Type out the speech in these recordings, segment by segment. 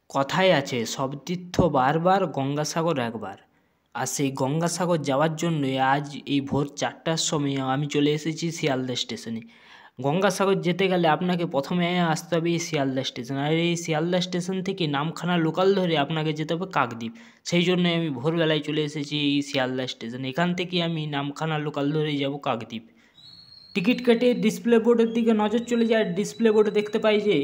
কথায় আছে সব তীর্থ বারবার গঙ্গাসাগর একবার। আর সেই গঙ্গাসাগর যাওয়ার জন্যই আজ এই ভোর 4টার সময় আমি চলে এসেছি শিয়ালদা স্টেশনে। গঙ্গাসাগর যেতে গেলে আপনাকে প্রথমে আসতে হবে এই শিয়ালদা স্টেশন, আর এই শিয়ালদা স্টেশন থেকে নামখানা লোকাল ধরে আপনাকে যেতে হবে কাকদ্বীপ। সেই জন্যই আমি ভোরবেলায় চলে এসেছি এই শিয়ালদা স্টেশন। এখান থেকে আমি নামখানা লোকাল ধরেই যাব কাকদ্বীপ। টিকিট কেটে ডিসপ্লে বোর্ডের দিকে নজর চলে যায়। ডিসপ্লে বোর্ডে দেখতে পাই যে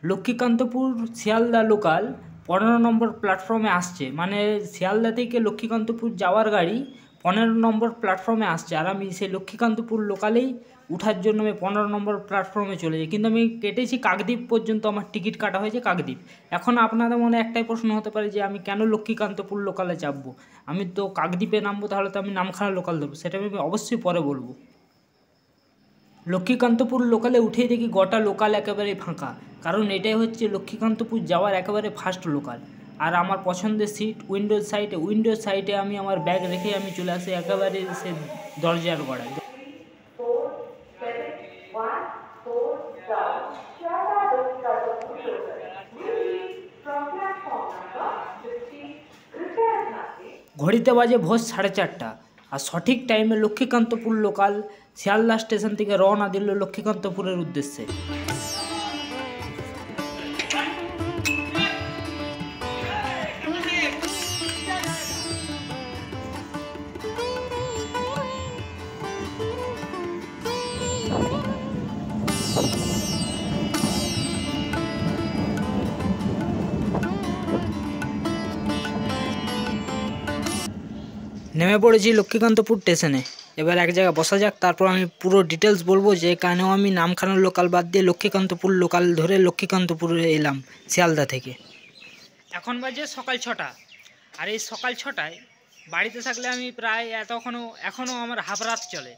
লক্ষ্মীকান্তপুর শিয়ালদা লোকাল 15 নম্বর প্ল্যাটফর্মে আসছে, মানে শিয়ালদা থেকে লক্ষ্মীকান্তপুর যাওয়ার গাড়ি 15 নম্বর প্ল্যাটফর্মে আসছে। আর আমি সেই লক্ষ্মীকান্তপুর লোকালেই উঠার জন্য আমি 15 নম্বর প্ল্যাটফর্মে চলে যাই, কিন্তু আমি কেটেছি কাকদ্বীপ পর্যন্ত, আমার টিকিট কাটা হয়েছে কাকদ্বীপ। এখন আপনাদের মনে একটাই প্রশ্ন হতে পারে যে আমি কেন লক্ষ্মীকান্তপুর লোকালে চাপবো, আমি তো কাকদ্বীপে নামবো, তাহলে তো আমি নামখানা লোকাল ধরবো। সেটা আমি অবশ্যই পরে বলবো। লক্ষ্মীকান্তপুর লোকালে উঠেই দেখি গোটা লোকাল একেবারে ফাঁকা, কারণ এটাই হচ্ছে লক্ষ্মীকান্তপুর যাওয়ার একেবারে ফার্স্ট লোকাল। আর আমার পছন্দের সিট উইন্ডোর সাইডে আমি আমার ব্যাগ রেখে আমি চলে আসি একেবারে সে দরজার গোড়ায়। ঘড়িতে বাজে ভোর 4:30, আর সঠিক টাইমে লক্ষ্মীকান্তপুর লোকাল শিয়ালদা স্টেশন থেকে রওনা দিল লক্ষ্মীকান্তপুরের উদ্দেশ্যে। নেমে পড়েছি লক্ষ্মীকান্তপুর স্টেশনে। এবার এক জায়গায় বসা যাক, তারপর আমি পুরো ডিটেলস বলবো যে কেন আমি নামখানা লোকাল বাদ দিয়ে লক্ষ্মীকান্তপুর লোকাল ধরে লক্ষ্মীকান্তপুরে এলাম শিয়ালদা থেকে। এখন বাজে সকাল 6টা, আর এই সকাল 6টায় বাড়িতে থাকলে আমি প্রায় এখনও আমার হাফ রাত চলে।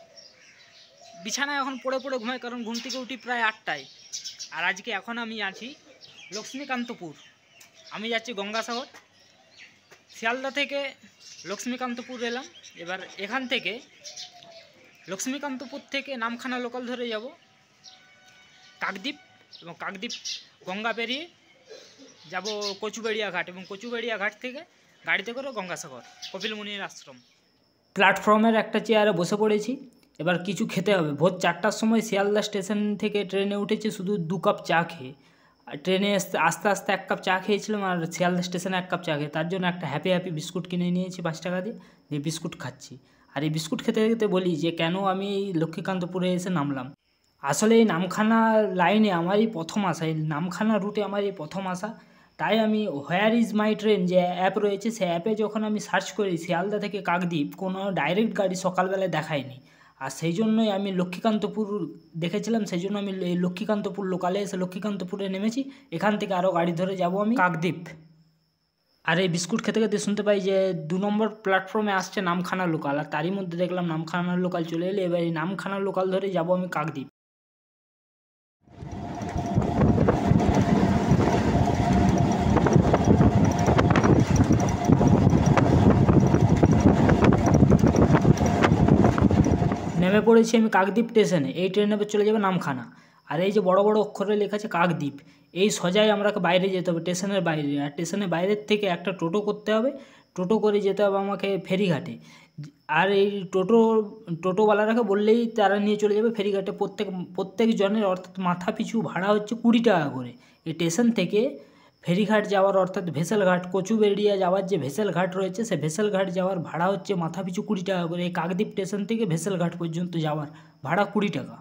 বিছানায় এখন পড়ে ঘুমাই, কারণ ঘুম থেকে উঠি প্রায় 8টায়। আর আজকে এখন আমি আছি লক্ষ্মীকান্তপুর, আমি যাচ্ছি গঙ্গাসাগর। শিয়ালদা থেকে লক্ষ্মীকান্তপুর এলাম। এবার এখান থেকে লক্ষ্মীকান্তপুর থেকে নামখানা লোকাল ধরে যাব কাকদ্বীপ, এবং কাকদ্বীপ গঙ্গা পেরিয়ে যাব কচুবেড়িয়া ঘাট, এবং কচুবেড়িয়া ঘাট থেকে গাড়িতে করে গঙ্গাসাগর কপিল মুনির আশ্রম। প্ল্যাটফর্মের একটা চেয়ারে বসে পড়েছি, এবার কিছু খেতে হবে। ভোর 4টার সময় শিয়ালদা স্টেশন থেকে ট্রেনে উঠেছি শুধু 2 কাপ চা খেয়ে। আর ট্রেনে আস্তে 1 কাপ চা খেয়েছিলাম, আর শিয়ালদা স্টেশনে 1 কাপ চা খেয়ে তার জন্য একটা হ্যাপি বিস্কুট কিনে নিয়েছি 5 টাকা দিয়ে, যে বিস্কুট খাচ্ছি। আর এই বিস্কুট খেতে খেতে বলি যে কেন আমি এই লক্ষ্মীকান্তপুরে এসে নামলাম। আসলে এই নামখানা লাইনে আমারই প্রথম আসা, এই নামখানা রুটে আমার এই প্রথম আসা। তাই আমি হোয়ার ইজ মাই ট্রেন যে অ্যাপ রয়েছে, সেই অ্যাপে যখন আমি সার্চ করি শিয়ালদা থেকে কাকদ্বীপ, কোনো ডাইরেক্ট গাড়ি সকালবেলায় দেখায়নি। আর সেই জন্যই আমি লক্ষ্মীকান্তপুর দেখেছিলাম, সেই জন্য আমি এই লক্ষ্মীকান্তপুর লোকালে এসে লক্ষ্মীকান্তপুরে নেমেছি। এখান থেকে আরও গাড়ি ধরে যাব আমি কাকদ্বীপ। আর এই বিস্কুট খেতে খেতে শুনতে পাই যে 2 নম্বর প্ল্যাটফর্মে আসছে নামখানা লোকাল, আর তারই মধ্যে দেখলাম নামখানা লোকাল চলে এলে। এবার এই নামখানা লোকাল ধরে যাব আমি কাকদ্বীপ। নেমে পড়েছি আমি কাকদ্বীপ স্টেশনে। এই ট্রেনে চলে যাবে নামখানা। আর এই যে বড় অক্ষরে লেখা আছে কাকদ্বীপ, এই সোজাই আমাকে বাইরে যেতে হবে, স্টেশনের বাইরে। আর স্টেশনের বাইরের থেকে একটা টোটো করতে হবে, টোটো করে যেতে হবে আমাকে ফেরিঘাটে। আর এই টোটোওয়ালারাকে বললেই তারা নিয়ে চলে যাবে ফেরিঘাটে। প্রত্যেক জনের অর্থাৎ মাথা পিছু ভাড়া হচ্ছে 20 টাকা করে। এই স্টেশন থেকে ফেরিঘাট যাওয়ার অর্থাৎ ভেসেলঘাট, কচুবেড়িয়া যাওয়ার যে ভেসেলঘাট রয়েছে, সে ভেসেলঘাট যাওয়ার ভাড়া হচ্ছে মাথা পিছু 20 টাকা করে। এই কাকদ্বীপ স্টেশন থেকে ভেসেলঘাট পর্যন্ত যাওয়ার ভাড়া 20 টাকা।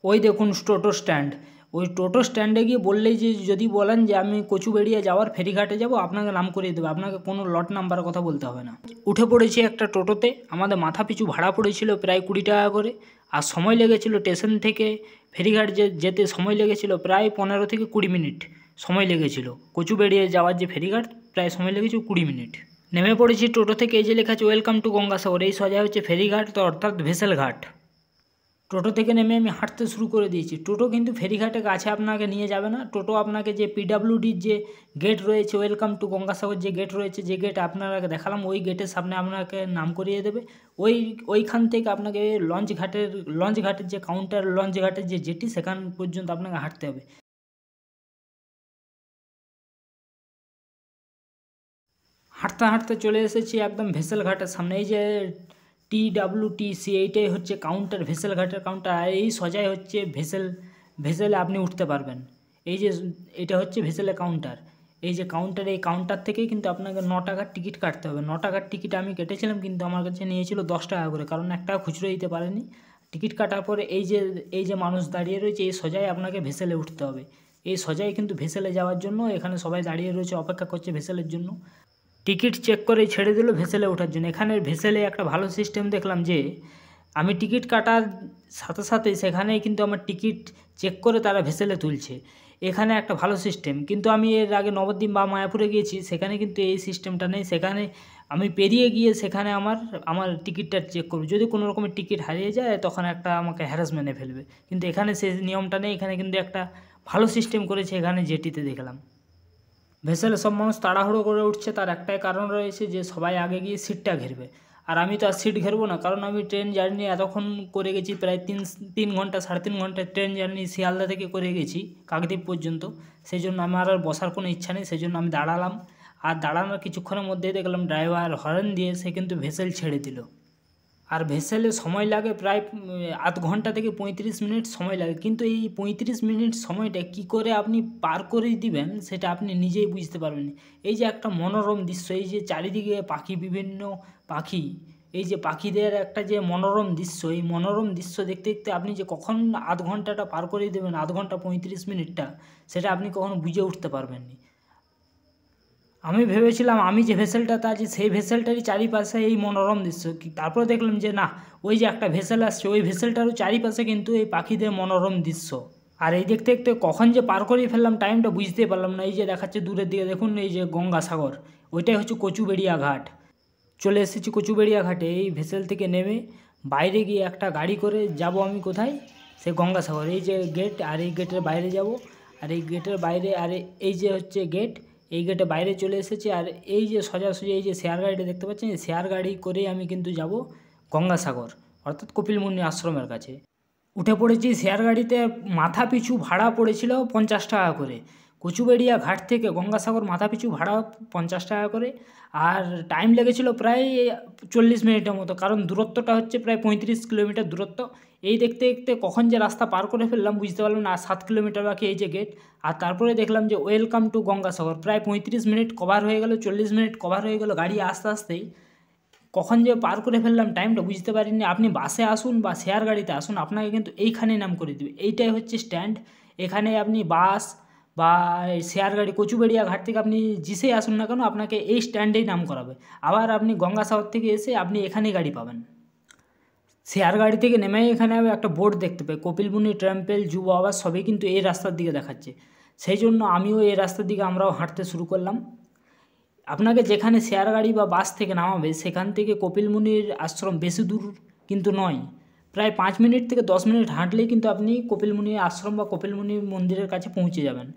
ওই দেখুন টোটো স্ট্যান্ড, ওই টোটো স্ট্যান্ডে গিয়ে বললেই যে যদি বলেন যে আমি কচুবেড়িয়া যাওয়ার ফেরিঘাটে যাব, আপনাকে নাম করিয়ে দেবে, আপনাকে কোনো লট নাম্বারের কথা বলতে হবে না। উঠে পড়েছি একটা টোটোতে। আমাদের মাথা পিছু ভাড়া পড়েছিল প্রায় 20 টাকা করে। আর সময় লেগেছিল স্টেশন থেকে ফেরিঘাট যেতে সময় লেগেছিল প্রায় 15 থেকে 20 মিনিট সময় লেগেছিল। কচুবেড়িয়া যাওয়ার যে ফেরিঘাট, প্রায় সময় লেগেছিল 20 মিনিট। নেমে পড়েছি টোটো থেকে। এই যে লেখা আছে ওয়েলকাম টু গঙ্গাসাগর, এই সোজা হচ্ছে ফেরিঘাট, তো অর্থাৎ ভেসেলঘাট। টোটো থেকে নেমে আমি হাঁটতে শুরু করে দিয়েছি। টোটো কিন্তু ফেরিঘাটের কাছে আপনাকে নিয়ে যাবে না। টোটো আপনাকে যে পিডাব্লিউডির যে গেট রয়েছে, ওয়েলকাম টু গঙ্গাসাগর যে গেট রয়েছে, যে গেট আপনাকে দেখালাম, ওই গেটের সামনে আপনাকে নাম করিয়ে দেবে। ওইখান থেকে আপনাকে লঞ্চ ঘাটের যে কাউন্টার, লঞ্চ ঘাটের যে জেটি, সেখান পর্যন্ত আপনাকে হাঁটতে হবে। হাঁটতে হাঁটতে চলে এসেছি একদম ভেসেল ঘাটের সামনে। এই যে TWTC এইটাই হচ্ছে কাউন্টার, ভেসেল ঘাটের কাউন্টার। আর এই সোজাই হচ্ছে ভেসেলে আপনি উঠতে পারবেন। এই যে এটা হচ্ছে ভেসেলের কাউন্টার। এই যে কাউন্টার, এই কাউন্টার থেকেই কিন্তু আপনাকে 9 টাকার টিকিট কাটতে হবে। 9 টাকার টিকিট আমি কেটেছিলাম, কিন্তু আমার কাছে নিয়েছিল 10 টাকা করে, কারণ একটা খুচরো দিতে পারেনি। টিকিট কাটার পরে এই যে মানুষ দাঁড়িয়ে রয়েছে, এই সোজাই আপনাকে ভেসেলে উঠতে হবে। এই সোজাই কিন্তু ভেসেলে যাওয়ার জন্য এখানে সবাই দাঁড়িয়ে রয়েছে, অপেক্ষা করছে ভেসেলের জন্য। টিকিট চেক করে ছেড়ে দিল ভেসেলে ওঠার জন্য। এখানের ভেসেলে একটা ভালো সিস্টেম দেখলাম যে আমি টিকিট কাটার সাথে সাথে সেখানেই কিন্তু আমার টিকিট চেক করে তারা ভেসেলে তুলছে। এখানে একটা ভালো সিস্টেম। কিন্তু আমি এর আগে নবদ্বীপ বা মায়াপুরে গিয়েছি, সেখানে কিন্তু এই সিস্টেমটা নেই। সেখানে আমি পেরিয়ে গিয়ে সেখানে আমার টিকিটটা চেক করব। যদি কোনো রকমের টিকিট হারিয়ে যায় তখন একটা আমাকে হ্যারাসমেন্টে ফেলবে, কিন্তু এখানে সেই নিয়মটা নেই। এখানে কিন্তু একটা ভালো সিস্টেম করেছে এখানে, যেটিতে দেখলাম। ভেসেলে সব মানুষ তাড়াহুড়ো করে উঠছে, তার একটাই কারণ রয়েছে যে সবাই আগে গিয়ে সিটটা ঘেরবে। আর আমি তো আর সিট ঘেরবো না, কারণ আমি ট্রেন জার্নি এতক্ষণ করে গেছি, প্রায় 3 ঘন্টা 3.5 ঘন্টা ট্রেন জার্নি শিয়ালদা থেকে করে গেছি কাকদ্বীপ পর্যন্ত। সেই জন্য আমার আর বসার কোনো ইচ্ছা নেই, সেই জন্য আমি দাঁড়ালাম। আর দাঁড়ানোর কিছুক্ষণের মধ্যেই দেখলাম ড্রাইভার হর্ন দিয়ে সে কিন্তু ভেসেল ছেড়ে দিল। আর ভেসেলে সময় লাগে প্রায় আধ ঘন্টা থেকে 35 মিনিট সময় লাগে। কিন্তু এই 35 মিনিট সময়টা কি করে আপনি পার করে দিবেন সেটা আপনি নিজেই বুঝতে পারবেন। এই যে একটা মনোরম দৃশ্য, এই যে চারিদিকে পাখি, বিভিন্ন পাখি, এই যে পাখিদের একটা যে মনোরম দৃশ্য, এই মনোরম দৃশ্য দেখতে দেখতে আপনি যে কখন আধ ঘন্টাটা পার করে দেবেন, আধ ঘন্টা 35 মিনিটটা, সেটা আপনি কখনো বুঝে উঠতে পারবেন না। আমি ভেবেছিলাম আমি যে ভেসেলটাতে আছি সেই ভেসেলটারই চারিপাশে এই মনোরম দৃশ্য। তারপরে দেখলাম যে না, ওই যে একটা ভেসেল আসছে, ওই ভেসেলটারও চারিপাশে কিন্তু এই পাখিদের মনোরম দৃশ্য। আর এই দেখতে দেখতে কখন যে পার করে ফেললাম টাইমটা বুঝতেই পারলাম না। এই যে দেখাচ্ছে দূরের দিকে, দেখুন এই যে গঙ্গাসাগর, ওইটাই হচ্ছে কচুবেড়িয়া ঘাট। চলে এসেছি কচুবেড়িয়া ঘাটে। এই ভেসেল থেকে নেমে বাইরে গিয়ে একটা গাড়ি করে যাব আমি কোথায়, সে গঙ্গাসাগর। এই যে গেট, আর এই গেটের বাইরে যাব। আর এই গেটের বাইরে, আর এই যে হচ্ছে গেট, এই গেটে বাইরে চলে এসেছি। আর এই যে সোজাসুজি এই যে শেয়ার গাড়িটা দেখতে পাচ্ছেন, এই শেয়ার গাড়ি করেই আমি কিন্তু যাব গঙ্গাসাগর, অর্থাৎ কপিলমুনি আশ্রমের কাছে। উঠে পড়েছি শেয়ার গাড়িতে। মাথা পিছু ভাড়া পড়েছিল 50 টাকা করে। কচুবেড়িয়া ঘাট থেকে গঙ্গাসাগর মাথা পিছু ভাড়া 50 টাকা করে। আর টাইম লেগেছিল প্রায় 40 মিনিটের মতো, কারণ দূরত্বটা হচ্ছে প্রায় 35 কিলোমিটার দূরত্ব। এই দেখতে দেখতে কখন যে রাস্তা পার করে ফেললাম বুঝতে পারলাম না। আর 7 কিলোমিটার বাকি এই যে গেট। আর তারপরে দেখলাম যে ওয়েলকাম টু গঙ্গাসাগর। প্রায় 35 মিনিট কভার হয়ে গেল, 40 মিনিট কভার হয়ে গেল গাড়ি আসতে আসতেই। কখন যে পার করে ফেললাম টাইমটা বুঝতে পারিনি। আপনি বাসে আসুন বা শেয়ার গাড়িতে আসুন, আপনাকে কিন্তু এইখানেই নাম করে দেবে। এইটাই হচ্ছে স্ট্যান্ড। এখানে আপনি বাস বা শেয়ার গাড়ি কচুবেড়িয়া ঘাট থেকে আপনি যেসেই আসুন না কেন, আপনাকে এই স্ট্যান্ডেই নাম করাবে। আবার আপনি গঙ্গাসাগর থেকে এসে আপনি এখানেই গাড়ি পাবেন। শেয়ার গাড়ি থেকে নেমেই এখানে একটা বোর্ড দেখতে পাই, কপিলমুনি টেম্পল যুব আবাস, সবই কিন্তু এই রাস্তার দিকে দেখাচ্ছে। সেই জন্য আমিও এই রাস্তার দিকে আমরাও হাঁটতে শুরু করলাম। আপনাকে যেখানে শেয়ার গাড়ি বা বাস থেকে নামাবে সেখান থেকে কপিলমুনির আশ্রম বেশি দূর কিন্তু নয়। প্রায় 5 মিনিট থেকে 10 মিনিট হাঁটলেই কিন্তু আপনি কপিলমুনির আশ্রম বা কপিলমুনি মন্দিরের কাছে পৌঁছে যাবেন।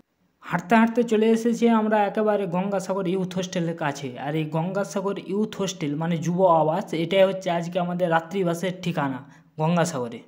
হাঁটতে হাঁটতে চলে এসেছি আমরা একেবারে গঙ্গাসাগর ইউথ হোস্টেলের কাছে। আর এই গঙ্গাসাগর ইউথ হোস্টেল মানে যুব আবাস, এটাই হচ্ছে আজকে আমাদের রাত্রিবাসের ঠিকানা গঙ্গাসাগরে।